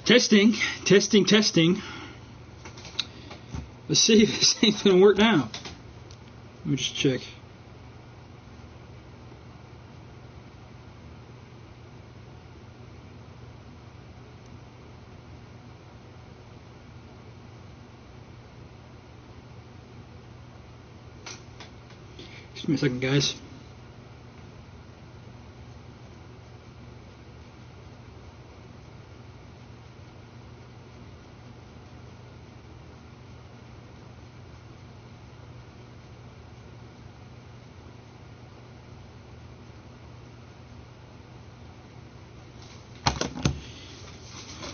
Testing. Let's see if this thing's going to work now. Let me just check. Just give me a second, guys.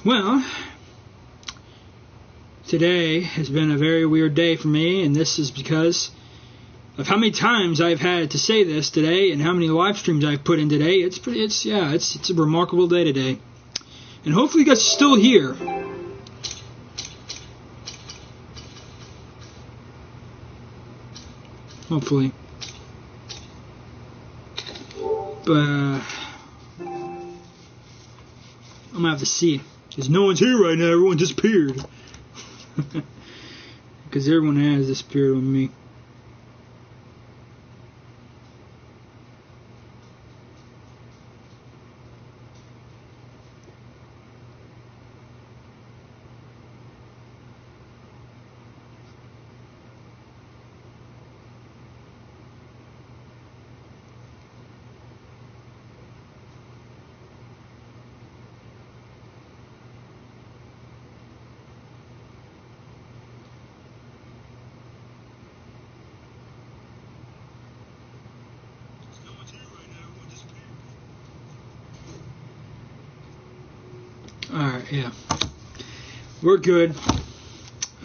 Well, today has been a very weird day for me, and this is because of how many times I've had to say this today and how many live streams I've put in today. It's a remarkable day today. And hopefully you guys are still here. Hopefully. But I'm gonna have to see. Because no one's here right now, everyone disappeared. Because everyone has disappeared on me. Alright, yeah. We're good.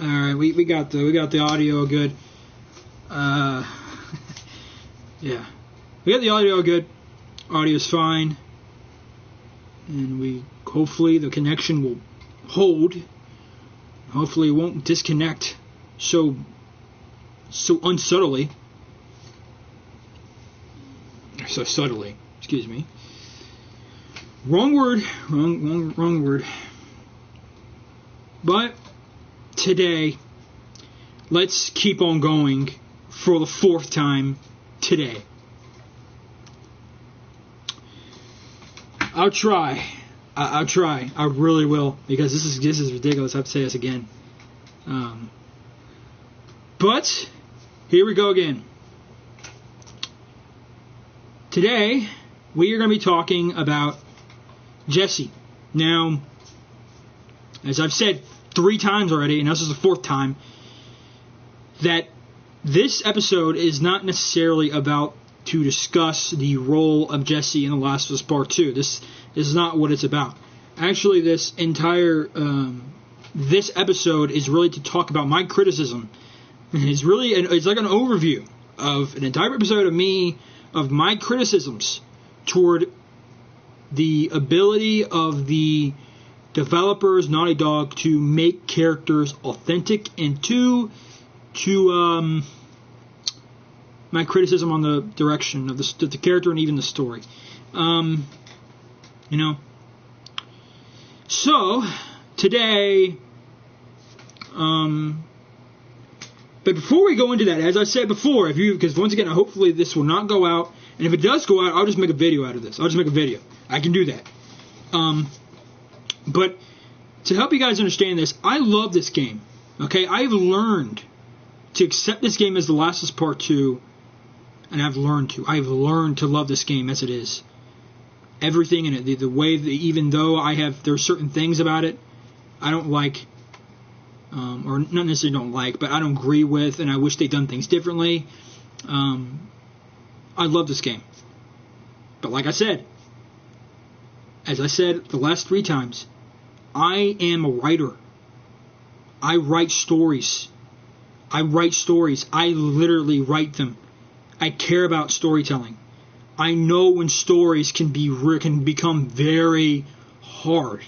Alright, we got the audio good. Yeah. We got the audio good. Audio's fine. And hopefully the connection will hold. Hopefully it won't disconnect so unsubtly. So subtly, excuse me. Wrong word. Wrong word. But today, let's keep on going for the 4th time today. I'll try. I'll try. I really will, because this is ridiculous. I have to say this again. But here we go again. Today, we are going to be talking about Jessie. Now, as I've said 3 times already, and this is the 4th time, that this episode is not necessarily about to discuss the role of Jessie in The Last of Us Part 2. This is not what it's about. Actually, this entire this episode is really to talk about my criticism. It's like an overview of an entire episode of my criticisms toward the ability of the developers, Naughty Dog, to make characters authentic, and to my criticism on the direction of the character and even the story. So today, but before we go into that, as I said before, because once again, hopefully this will not go out, and if it does go out, I'll just make a video out of this. I'll just make a video. I can do that. But to help you guys understand this, I love this game. Okay, I've learned to accept this game as The Last of Us Part 2, and I've learned to love this game as it is. Everything in it, the way that, even though there's certain things about it I don't like, or not necessarily don't like, but I don't agree with, and I wish they'd done things differently. I love this game. But like I said, as I said the last 3 times, I am a writer. I write stories. I literally write them. I care about storytelling. I know when stories can become very hard.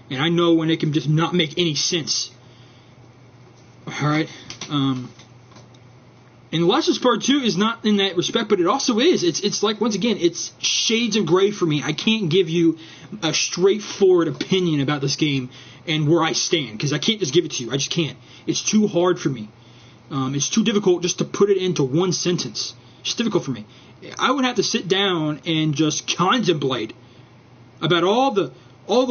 And I know when it can just not make any sense. Alright? And The Last of Us Part 2 is not in that respect, but it also is. It's like, once again, it's shades of gray for me. I can't give you a straightforward opinion about this game and where I stand, because I can't just give it to you. I just can't. It's too hard for me. It's too difficult just to put it into one sentence. It's difficult for me. I would have to sit down and just contemplate about all the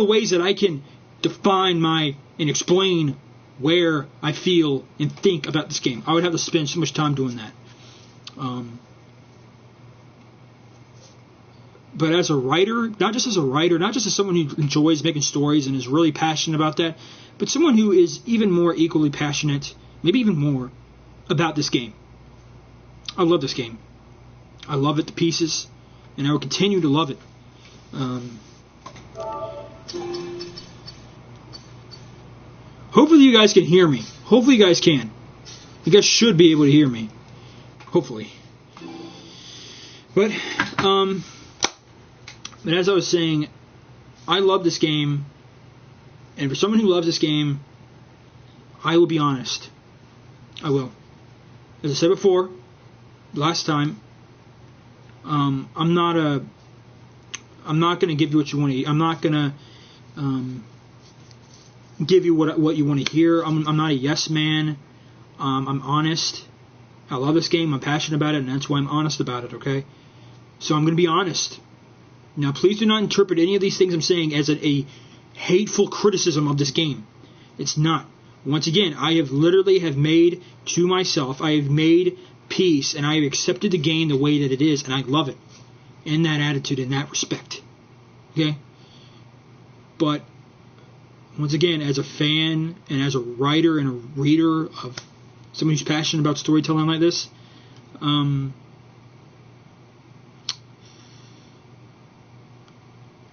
ways that I can define and explain where I feel and think about this game. I would have to spend so much time doing that. But as a writer, not just as someone who enjoys making stories and is really passionate about that, but someone who is even more equally passionate, maybe even more, about this game. I love this game. I love it to pieces, and I will continue to love it. Hopefully you guys can hear me. Hopefully you guys can. You guys should be able to hear me. Hopefully. But as I was saying, I love this game. And for someone who loves this game, I will be honest. I will. As I said before, last time, I'm not going to give you what you want to eat. I'm not going to give you what you want to hear. I'm not a yes man. I'm honest. I love this game. I'm passionate about it, and that's why I'm honest about it, okay? So I'm going to be honest. Now, please do not interpret any of these things I'm saying as a hateful criticism of this game. It's not. Once again, I have literally made to myself, I have made peace, and I have accepted the game the way that it is, and I love it in that attitude, in that respect. Okay? But once again, as a fan and as a writer and a reader of someone who's passionate about storytelling like this,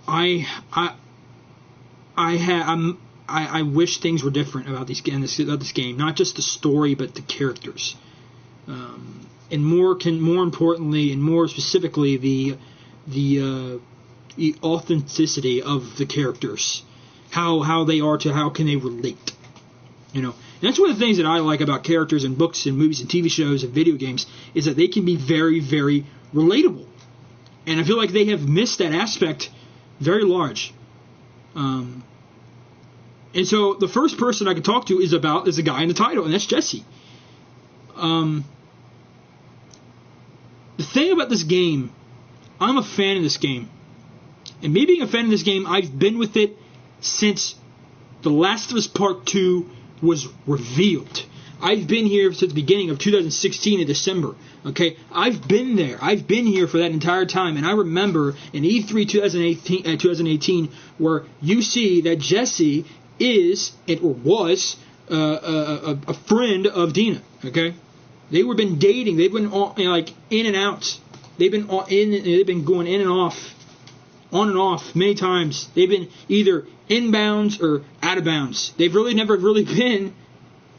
I wish things were different about this game. Not just the story, but the characters, and more importantly and more specifically the authenticity of the characters. How they are to how can they relate, and that's one of the things that I like about characters in books and movies and TV shows and video games is that they can be very, very relatable, and I feel like they have missed that aspect very large. And so the first person I could talk to is the guy in the title, and that's Jessie. The thing about this game, I'm a fan of this game, and me being a fan of this game, I've been with it since The Last of Us Part 2 was revealed. I've been here since the beginning of 2016 in December. Okay, I've been there. I've been here for that entire time, and I remember in E3 2018 where you see that Jessie is or was a friend of Dina. Okay, they were been dating. They've been in and out. They've been going in and off, on and off many times. They've been either inbounds or out of bounds. They've really never really been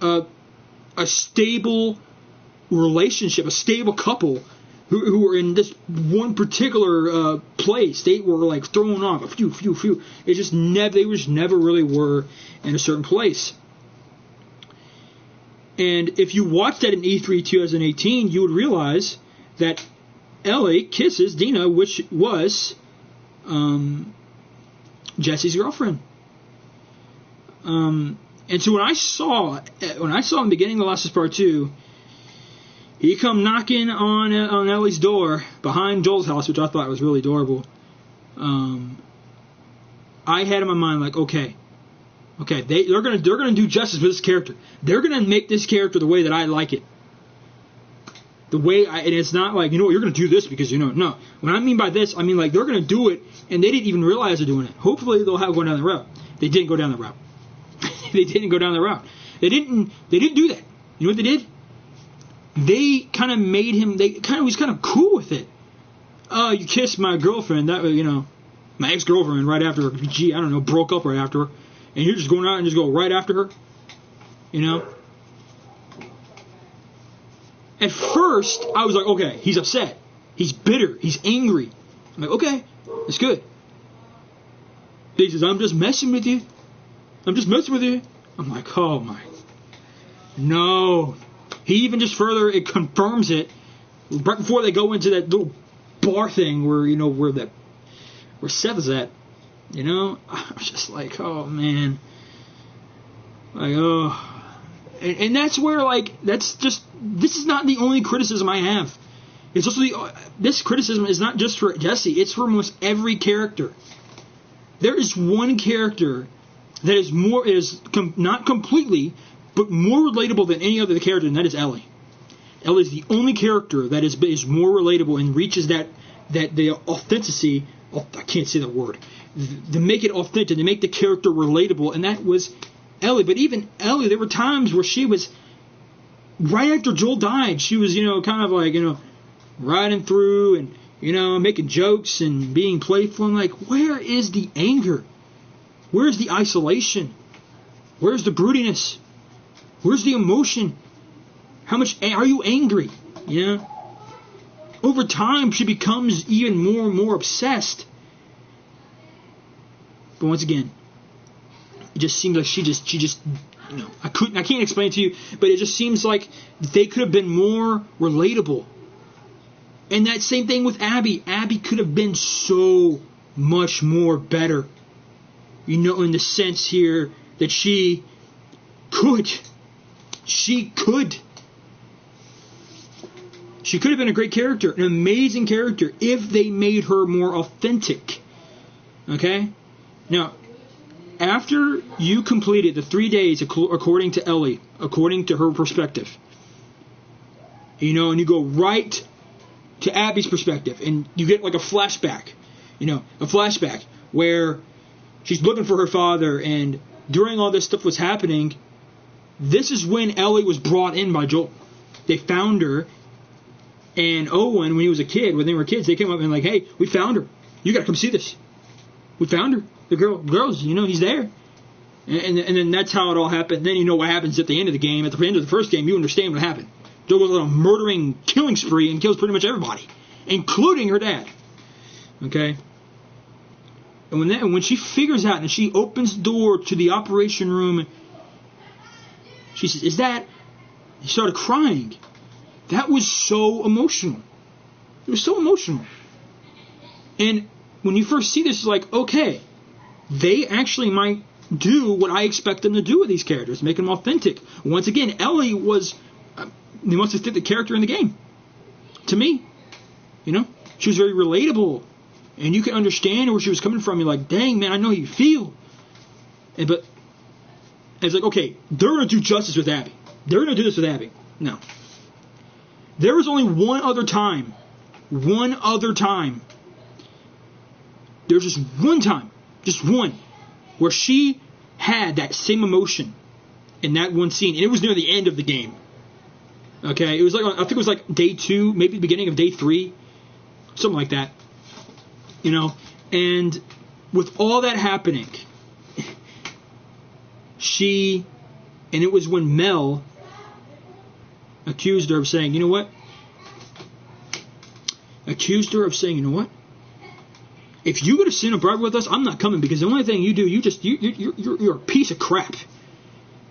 a stable relationship, a stable couple who were in this one particular place. They were like thrown off a few. It just never really were in a certain place. And if you watched that in E3 2018, you would realize that Ellie kisses Dina, which was Jessie's girlfriend. And so when I saw in the beginning of The Last of Us Part 2, he come knocking on Ellie's door behind Joel's house, which I thought was really adorable. I had in my mind like, okay, they're gonna do justice for this character. They're gonna make this character the way that I like it. The way and it's not like, you're gonna do this because no. What I mean by this, I mean like they're gonna do it and they didn't even realize they're doing it. Hopefully they'll have gone down the route. They didn't go down the route. They didn't go down the route. They didn't do that. You know what they did? They kind of made him. He's kind of cool with it. You kissed my girlfriend. That my ex-girlfriend right after. Broke up right after her, and you're just going out and just go right after her. At first, I was like, okay, he's upset, he's bitter, he's angry. I'm like, okay, that's good. He says, I'm just messing with you. I'm like, oh my. No. He even just further, it confirms it right before they go into that little bar thing where, where Seth is at. I was just like, oh, man. Like, oh. And that's where, this is not the only criticism I have. It's also this criticism is not just for Jessie, it's for almost every character. There is one character that is not completely, but more relatable than any other character, and that is Ellie. Ellie is the only character that is more relatable and reaches that the authenticity. Oh, I can't say the word. To make it authentic, to make the character relatable, and that was Ellie. But even Ellie, there were times where she was, right after Joel died, she was, kind of like, riding through and, making jokes and being playful. I'm like, where is the anger? Where's the isolation? Where's the broodiness? Where's the emotion? How much are you angry? Over time, she becomes even more and more obsessed. But once again, it just seems like she just I can't explain it to you, but it just seems like they could have been more relatable. And that same thing with Abby. Abby could have been so much more better. In the sense here that she could have been a great character, an amazing character, if they made her more authentic. Okay? Now, after you completed the 3 days, according to Ellie, according to her perspective, and you go right to Abby's perspective, and you get like a flashback, where she's looking for her father, and during all this stuff was happening, this is when Ellie was brought in by Joel. They found her, and Owen, when he was a kid, when they were kids, they came up and like, hey, we found her. You got to come see this. We found her. The girls, he's there. And then that's how it all happened. Then you know what happens at the end of the game. At the end of the first game, you understand what happened. Joel goes on a murdering, killing spree and kills pretty much everybody, including her dad. Okay? And when she figures out and she opens the door to the operation room, she says, is that... He started crying. That was so emotional. It was so emotional. And when you first see this, it's like, okay, they actually might do what I expect them to do with these characters, make them authentic. Once again, Ellie was the most authentic character in the game. To me. She was very relatable. And you can understand where she was coming from. You're like, dang, man, I know how you feel. But it's like, okay, they're going to do justice with Abby. They're going to do this with Abby. No. There was only one other time. There's just one time. Just one. Where she had that same emotion in that one scene. And it was near the end of the game. Okay? It was like, I think it was like day 2, maybe the beginning of day 3. Something like that. And with all that happening, and it was when Mel accused her of saying, you know what? If you go to sin abroad with us, I'm not coming, because the only thing you do, you're a piece of crap.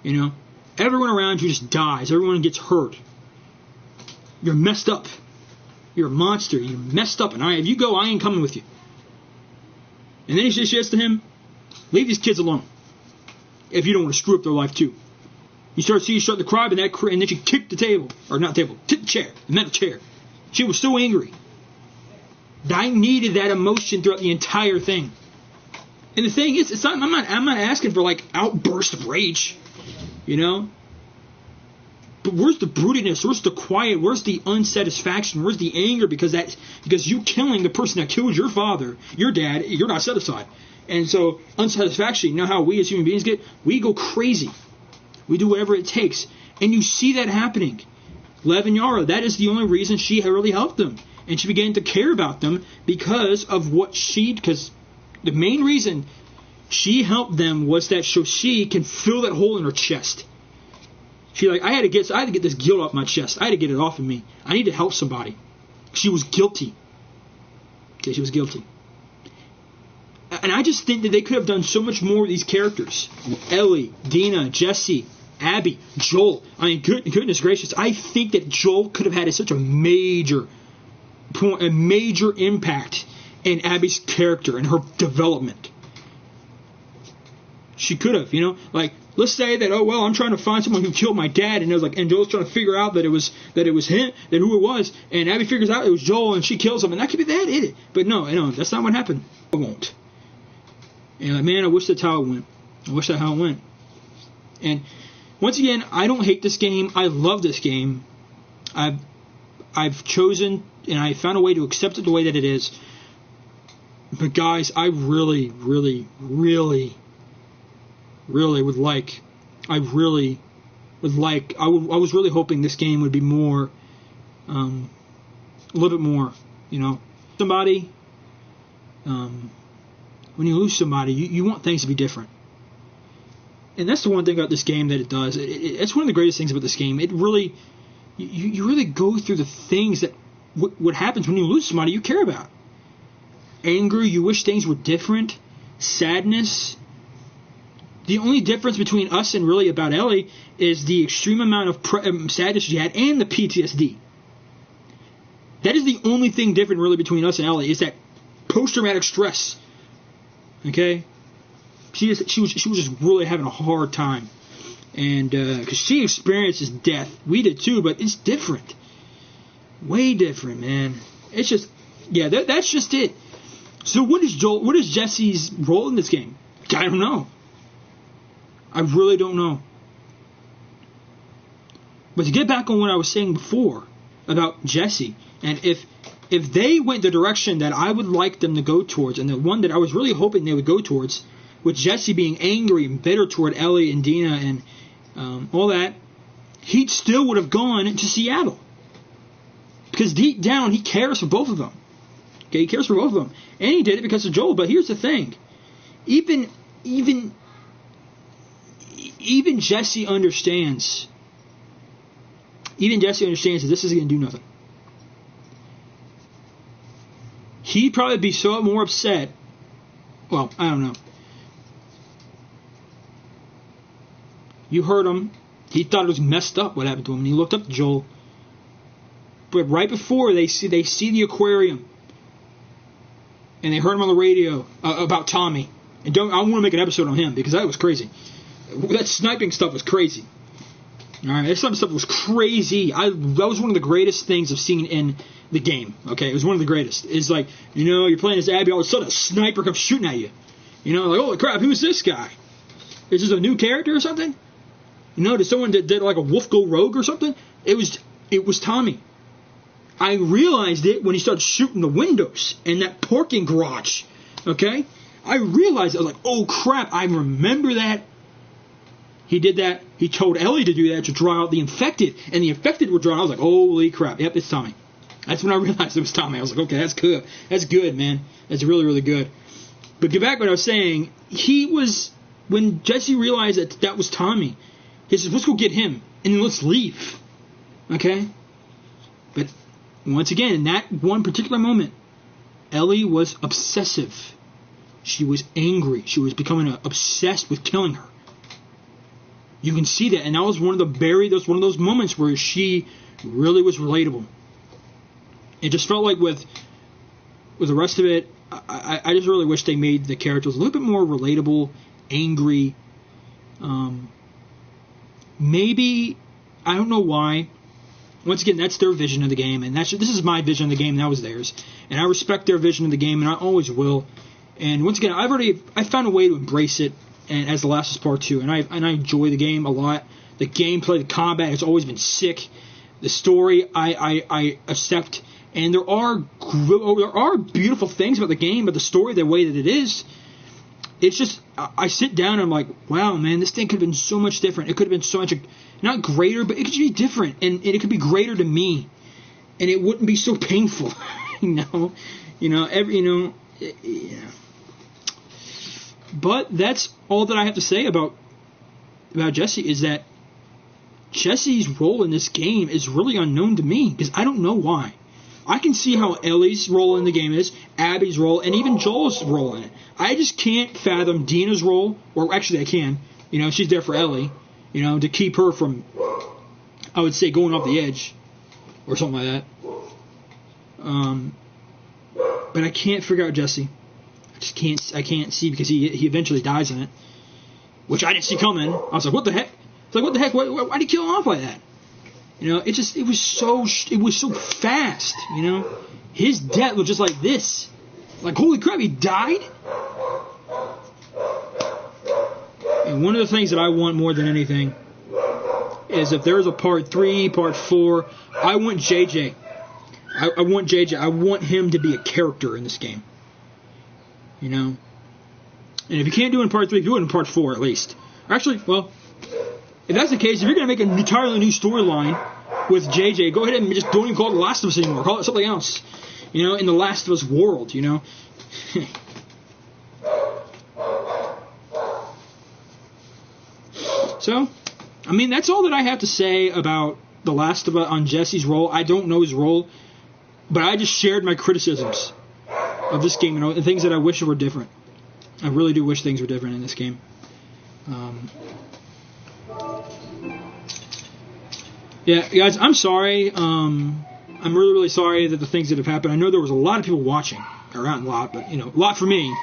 Everyone around you just dies. Everyone gets hurt. You're messed up. You're a monster. You're messed up. And if you go, I ain't coming with you. And then he says to him, leave these kids alone. If you don't want to screw up their life too. You start to cry, and then she kicked the table. Or not table, kicked the chair. The metal chair. She was so angry. I needed that emotion throughout the entire thing. And the thing is, I'm not asking for like outburst of rage. But where's the broodiness? Where's the quiet? Where's the unsatisfaction? Where's the anger? Because you killing the person that killed your father, your dad, you're not satisfied. And so unsatisfaction, how we as human beings get? We go crazy. We do whatever it takes. And you see that happening. Lev and Yara, that is the only reason she really helped them. And she began to care about them because the main reason she helped them was that so she can fill that hole in her chest. She I had to get this guilt off my chest. I had to get it off of me. I need to help somebody. She was guilty. Okay, she was guilty. And I just think that they could have done so much more with these characters. Ellie, Dina, Jessie, Abby, Joel. I mean, goodness gracious. I think that Joel could have had such a major impact in Abby's character and her development. She could have, like, let's say that, oh well, I'm trying to find someone who killed my dad, and it was like, and Joel's trying to figure out that it was him, that who it was, and Abby figures out it was Joel, and she kills him, and that could be that, isn't it? But no, that's not what happened. It won't. And man, I wish that's how it went. I wish that's how it went. And once again, I don't hate this game. I love this game. I've chosen and I found a way to accept it the way that it is. But guys, I really, really, really, really would like. I was really hoping this game would be more, a little bit more. Somebody. When you lose somebody, you want things to be different. And that's the one thing about this game that it does. It's one of the greatest things about this game. It really, you really go through the things that what happens when you lose somebody you care about. Anger, you wish things were different. Sadness. The only difference between us and really about Ellie is the extreme amount of sadness she had and the PTSD. That is the only thing different really between us and Ellie, is that post-traumatic stress. Okay? She was just really having a hard time. And because she experiences death. We did too, but it's different. Way different, man. It's just, yeah, that's just it. So what is Jessie's role in this game? I don't know. I really don't know. But to get back on what I was saying before about Jessie, and if they went the direction that I would like them to go towards, and the one that I was really hoping they would go towards, with Jessie being angry and bitter toward Ellie and Dina and all that, he still would have gone to Seattle. Because deep down, he cares for both of them. Okay, he cares for both of them. And he did it because of Joel. But here's the thing. Even Jessie understands. Even Jessie understands that this isn't going to do nothing. He'd probably be so more upset. Well, I don't know. You heard him. He thought it was messed up what happened to him. And he looked up to Joel. But right before they see the aquarium, and they heard him on the radio about Tommy. And I want to make an episode on him because that was crazy. That sniping stuff was crazy. All right, that stuff was crazy. That was one of the greatest things I've seen in the game. Okay, it was one of the greatest. It's like, you're playing as Abby, all of a sudden a sniper comes shooting at you. Like, holy crap, who's this guy? Is this a new character or something? Did someone did like a wolf go rogue or something? It was Tommy. I realized it when he started shooting the windows in that parking garage. Okay? I realized it. I was like, oh crap, I remember that. He did that. He told Ellie to do that to draw out the infected. And the infected were drawn. I was like, holy crap. Yep, it's Tommy. That's when I realized it was Tommy. I was like, okay, that's good. That's good, man. That's really, really good. But get back to what I was saying. When Jessie realized that was Tommy, he says, let's go get him. And then let's leave. Okay? But once again, in that one particular moment, Ellie was obsessive. She was angry. She was becoming obsessed with killing her. You can see that, and that was one of those moments where she really was relatable. It just felt like with the rest of it, I just really wish they made the characters a little bit more relatable, angry. Maybe, I don't know why. Once again, that's their vision of the game, and this is my vision of the game, and that was theirs. And I respect their vision of the game, and I always will. And once again, I found a way to embrace it, and as The Last of Us Part 2, and I enjoy the game a lot. The gameplay, the combat has always been sick. The story, I accept, and there are beautiful things about the game, but the story, the way that it is, it's just, I sit down and I'm like, wow, man, this thing could have been so much different. It could have been so much, not greater, but it could be different, and it could be greater to me, and it wouldn't be so painful, But that's all that I have to say about Jessie, is that Jessie's role in this game is really unknown to me, because I don't know why. I can see how Ellie's role in the game is, Abby's role, and even Joel's role in it. I just can't fathom Dina's role, or actually I can. She's there for Ellie. to keep her from, I would say, going off the edge or something like that. But I can't figure out Jessie. I can't see because he eventually dies in it, which I didn't see coming. I was like, what the heck? It's like, what the heck? Why'd he kill him off like that? It was so fast. His death was just like this. Like, holy crap, he died? And one of the things that I want more than anything is if there's a part 3, part 4, I want JJ. I want JJ. I want him to be a character in this game. And if you can't do it in part 3, do it in part 4 at least. Actually, well, if that's the case, if you're going to make an entirely new storyline with JJ, go ahead and just don't even call it The Last of Us anymore. Call it something else. In The Last of Us world, So, I mean, that's all that I have to say about The Last of Us on Jesse's role. I don't know his role, but I just shared my criticisms of this game and things that I wish were different. I really do wish things were different in this game. Yeah, guys, I'm sorry. I'm really, really sorry that the things that have happened. I know there was a lot of people watching. Or not a lot, but, a lot for me.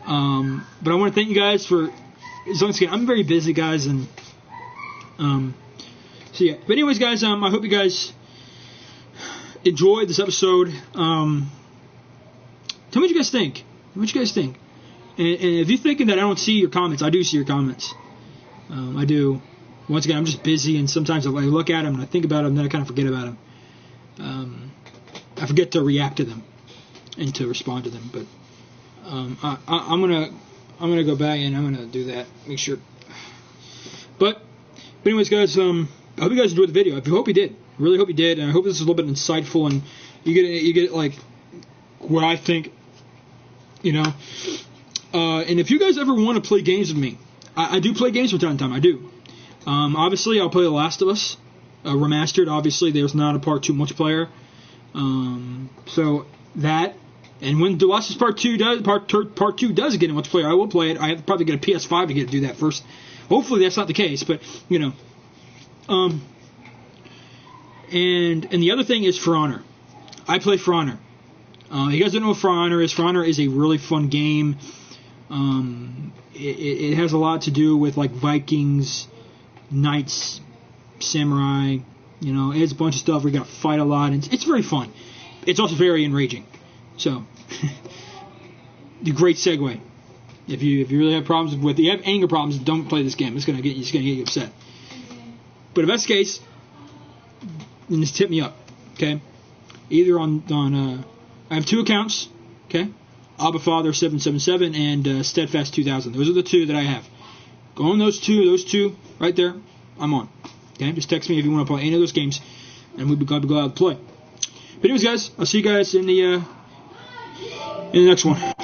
But I want to thank you guys for... Once again, I'm very busy, guys, and... So, yeah. But anyways, guys, I hope you guys enjoyed this episode. Tell me what you guys think. And if you're thinking that I don't see your comments, I do see your comments. I do. Once again, I'm just busy, and sometimes I look at them and I think about them, and then I kind of forget about them. I forget to react to them and to respond to them. But I'm gonna go back and I'm gonna do that. Make sure. But anyways, guys, I hope you guys enjoyed the video. I hope you did. I really hope you did, and I hope this is a little bit insightful and you get like what I think. And if you guys ever want to play games with me, I do play games from time to time. I do. Obviously, I'll play The Last of Us remastered. Obviously, there's not a part 2 multiplayer. So that, and when The Last of Us Part 2 does get a multiplayer, I will play it. I have to probably get a PS5 to do that first. Hopefully, that's not the case. But and the other thing is For Honor. I play For Honor. You guys don't know what For Honor is. For Honor is a really fun game. It has a lot to do with like Vikings, knights, samurai. It has a bunch of stuff where you got to fight a lot, and it's very fun. It's also very enraging. So, the great segue. If you really have problems with, you have anger problems, don't play this game. It's gonna get you upset. But if that's the case, then just hit me up, okay? Either on I have 2 accounts, okay? AbbaFather777 and Steadfast 2000. Those are the 2 that I have. Go on those two right there. I'm on. Okay, just text me if you want to play any of those games, and we'll be glad to go out and play. But anyways, guys, I'll see you guys in the next one.